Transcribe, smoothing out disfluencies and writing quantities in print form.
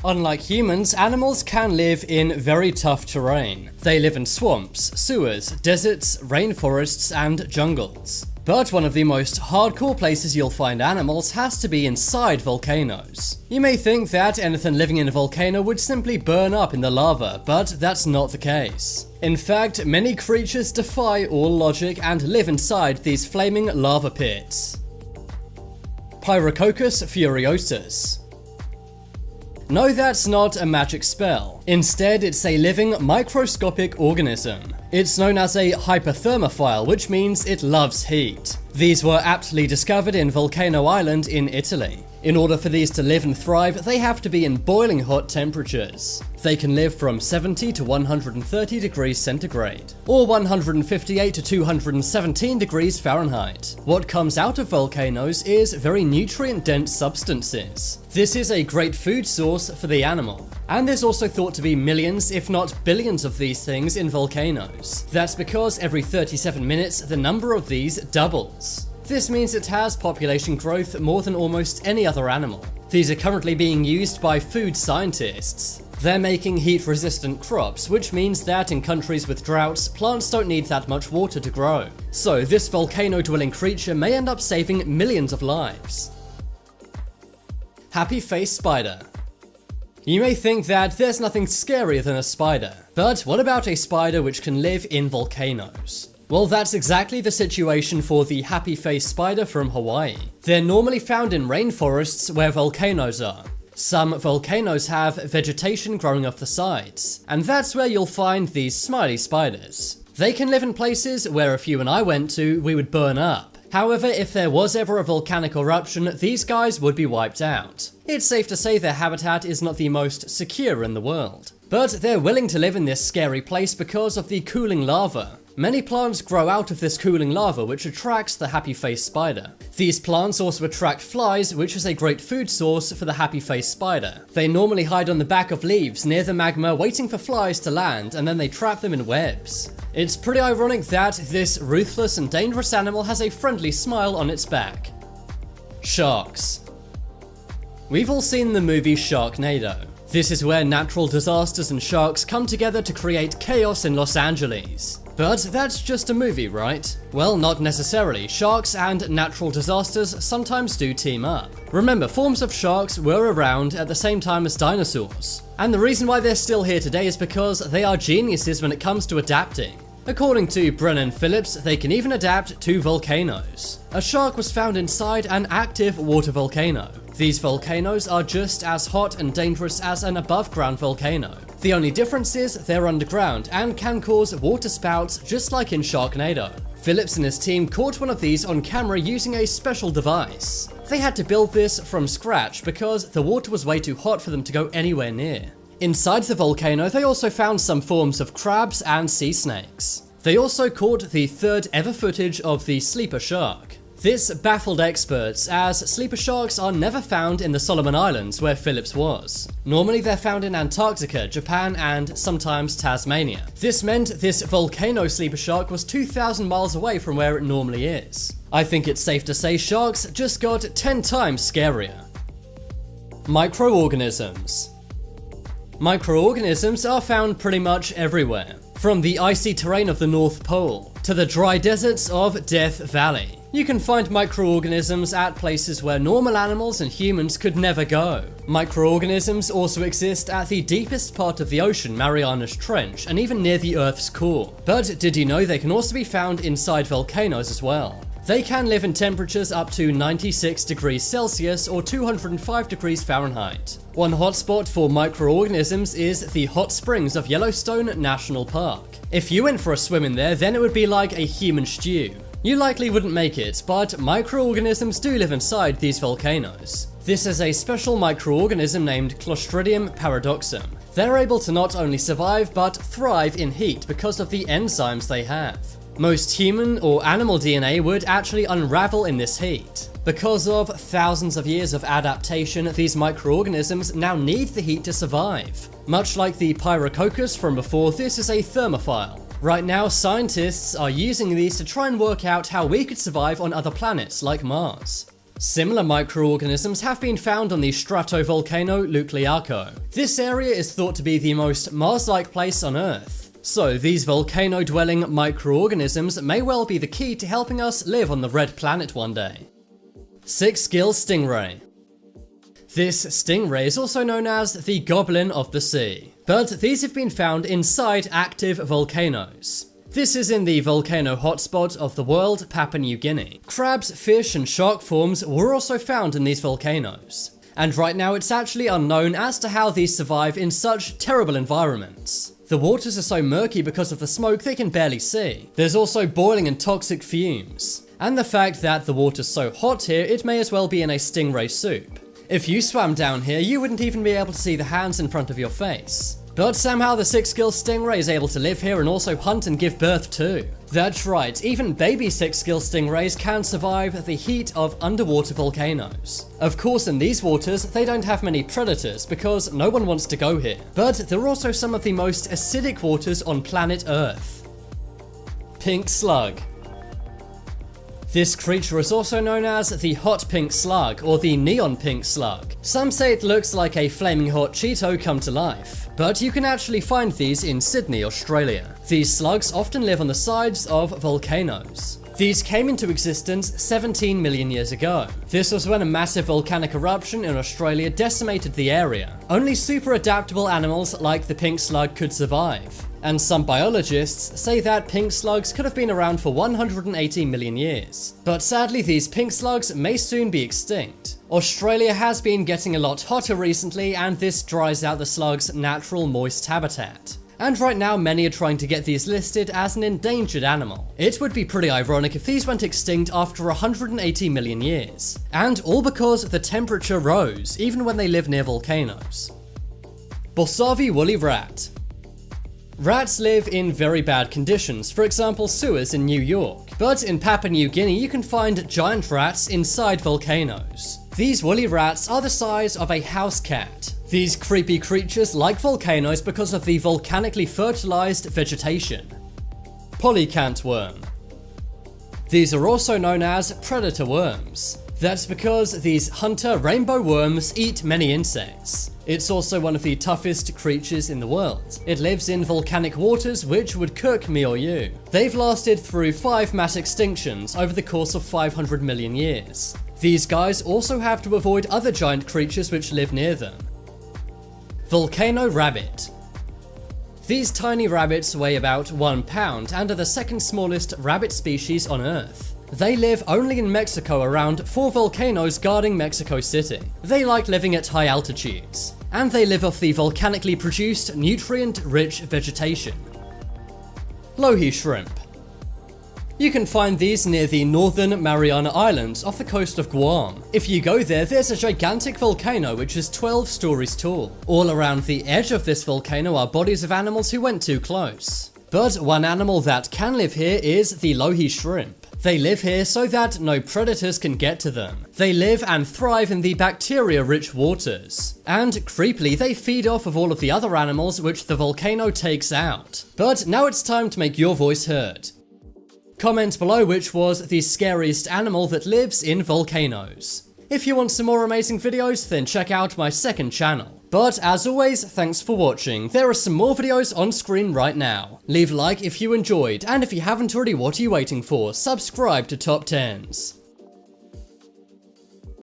Unlike humans, animals can live in very tough terrain. They live in swamps, sewers, deserts, rainforests, and jungles. But one of the most hardcore places you'll find animals has to be inside volcanoes. You may think that anything living in a volcano would simply burn up in the lava, but that's not the case. In fact, many creatures defy all logic and live inside these flaming lava pits. Pyrococcus furiosus. No, that's not a magic spell. Instead, it's a living microscopic organism. It's known as a hyperthermophile, which means it loves heat. These were aptly discovered in Volcano Island in Italy. In order for these to live and thrive, they have to be in boiling hot temperatures. They can live from 70 to 130 degrees centigrade, or 158 to 217 degrees Fahrenheit. What comes out of volcanoes is very nutrient-dense substances. This is a great food source for the animal. And there's also thought to be millions, if not billions of these things in volcanoes. That's because every 37 minutes, the number of these doubles. This means it has population growth more than almost any other animal. These are currently being used by food scientists. They're making heat-resistant crops, which means that in countries with droughts, plants don't need that much water to grow. So this volcano-dwelling creature may end up saving millions of lives. Happy face spider. You may think that there's nothing scarier than a spider, but what about a spider which can live in volcanoes? Well, that's exactly the situation for the happy face spider from Hawaii. They're normally found in rainforests where volcanoes are. Some volcanoes have vegetation growing off the sides, and that's where you'll find these smiley spiders. They can live in places where if you and I went to, we would burn up. However, if there was ever a volcanic eruption, these guys would be wiped out. It's safe to say their habitat is not the most secure in the world. But they're willing to live in this scary place because of the cooling lava. Many plants grow out of this cooling lava, which attracts the happy face spider. These plants also attract flies, which is a great food source for the happy face spider. They normally hide on the back of leaves near the magma, waiting for flies to land, and then they trap them in webs. It's pretty ironic that this ruthless and dangerous animal has a friendly smile on its back. Sharks. We've all seen the movie Sharknado. This is where natural disasters and sharks come together to create chaos in Los Angeles. But that's just a movie, right? Well, not necessarily. Sharks and natural disasters sometimes do team up. Remember, forms of sharks were around at the same time as dinosaurs. And the reason why they're still here today is because they are geniuses when it comes to adapting. According to Brennan Phillips, they can even adapt to volcanoes. A shark was found inside an active water volcano. These volcanoes are just as hot and dangerous as an above-ground volcano. The only difference is they're underground and can cause water spouts just like in Sharknado. Phillips and his team caught one of these on camera using a special device. They had to build this from scratch because the water was way too hot for them to go anywhere near. Inside the volcano, they also found some forms of crabs and sea snakes. They also caught the third ever footage of the sleeper shark. This baffled experts, as sleeper sharks are never found in the Solomon Islands where Phillips was. Normally they're found in Antarctica, Japan, and sometimes Tasmania. This meant this volcano sleeper shark was 2,000 miles away from where it normally is. I think it's safe to say sharks just got 10 times scarier. Microorganisms. Microorganisms are found pretty much everywhere, from the icy terrain of the North Pole to the dry deserts of Death Valley. You can find microorganisms at places where normal animals and humans could never go. Microorganisms also exist at the deepest part of the ocean, Mariana's Trench, and even near the Earth's core. But did you know they can also be found inside volcanoes as well? They can live in temperatures up to 96 degrees Celsius or 205 degrees Fahrenheit. One hotspot for microorganisms is the hot springs of Yellowstone National Park. If you went for a swim in there, then it would be like a human stew. You likely wouldn't make it, but microorganisms do live inside these volcanoes. This is a special microorganism named Clostridium paradoxum. They're able to not only survive, but thrive in heat because of the enzymes they have. Most human or animal DNA would actually unravel in this heat. Because of thousands of years of adaptation, these microorganisms now need the heat to survive. Much like the Pyrococcus from before, this is a thermophile. Right now, scientists are using these to try and work out how we could survive on other planets like Mars. Similar microorganisms have been found on the stratovolcano Nucleaco. This area is thought to be the most Mars-like place on Earth. So these volcano-dwelling microorganisms may well be the key to helping us live on the red planet one day. 6-gill stingray. This stingray is also known as the goblin of the sea, but these have been found inside active volcanoes. This is in the volcano hotspot of the world, Papua New Guinea. Crabs, fish, and shark forms were also found in these volcanoes. And right now it's actually unknown as to how these survive in such terrible environments. The waters are so murky because of the smoke they can barely see. There's also boiling and toxic fumes. And the fact that the water's so hot here, it may as well be in a stingray soup. If you swam down here, you wouldn't even be able to see the hands in front of your face. But somehow the 6-gill stingray is able to live here and also hunt and give birth too. That's right, even baby 6-gill stingrays can survive the heat of underwater volcanoes. Of course, in these waters, they don't have many predators because no one wants to go here. But they're also some of the most acidic waters on planet Earth. Pink slug. This creature is also known as the hot pink slug or the neon pink slug. Some say it looks like a flaming hot Cheeto come to life, but you can actually find these in Sydney, Australia. These slugs often live on the sides of volcanoes. These came into existence 17 million years ago. This was when a massive volcanic eruption in Australia decimated the area. Only super adaptable animals like the pink slug could survive. And some biologists say that pink slugs could have been around for 180 million years. But sadly, these pink slugs may soon be extinct. Australia has been getting a lot hotter recently, and this dries out the slug's natural moist habitat. And right now, many are trying to get these listed as an endangered animal. It would be pretty ironic if these went extinct after 180 million years. And all because the temperature rose, even when they live near volcanoes. Bolsavi woolly rat. Rats live in very bad conditions, for example sewers in New York. But in Papua New Guinea you can find giant rats inside volcanoes. These woolly rats are the size of a house cat. These creepy creatures like volcanoes because of the volcanically fertilized vegetation. Polycant worm. These are also known as predator worms. That's because these hunter rainbow worms eat many insects. It's also one of the toughest creatures in the world. It lives in volcanic waters which would cook me or you. They've lasted through 5 mass extinctions over the course of 500 million years. These guys also have to avoid other giant creatures which live near them. Volcano rabbit. These tiny rabbits weigh about 1 pound and are the second smallest rabbit species on Earth. They live only in Mexico around 4 volcanoes guarding Mexico City. They like living at high altitudes, and they live off the volcanically produced nutrient-rich vegetation. Lohi shrimp. You can find these near the northern Mariana Islands off the coast of Guam. If you go there, there's a gigantic volcano which is 12 stories tall. All around the edge of this volcano are bodies of animals who went too close. But one animal that can live here is the Lohi shrimp. They live here so that no predators can get to them. They live and thrive in the bacteria-rich waters. And creepily, they feed off of all of the other animals which the volcano takes out. But now it's time to make your voice heard. Comment below which was the scariest animal that lives in volcanoes. If you want some more amazing videos, then check out my second channel. But as always, thanks for watching. There are some more videos on screen right now. Leave a like if you enjoyed, and if you haven't already, what are you waiting for? Subscribe to Top 10s.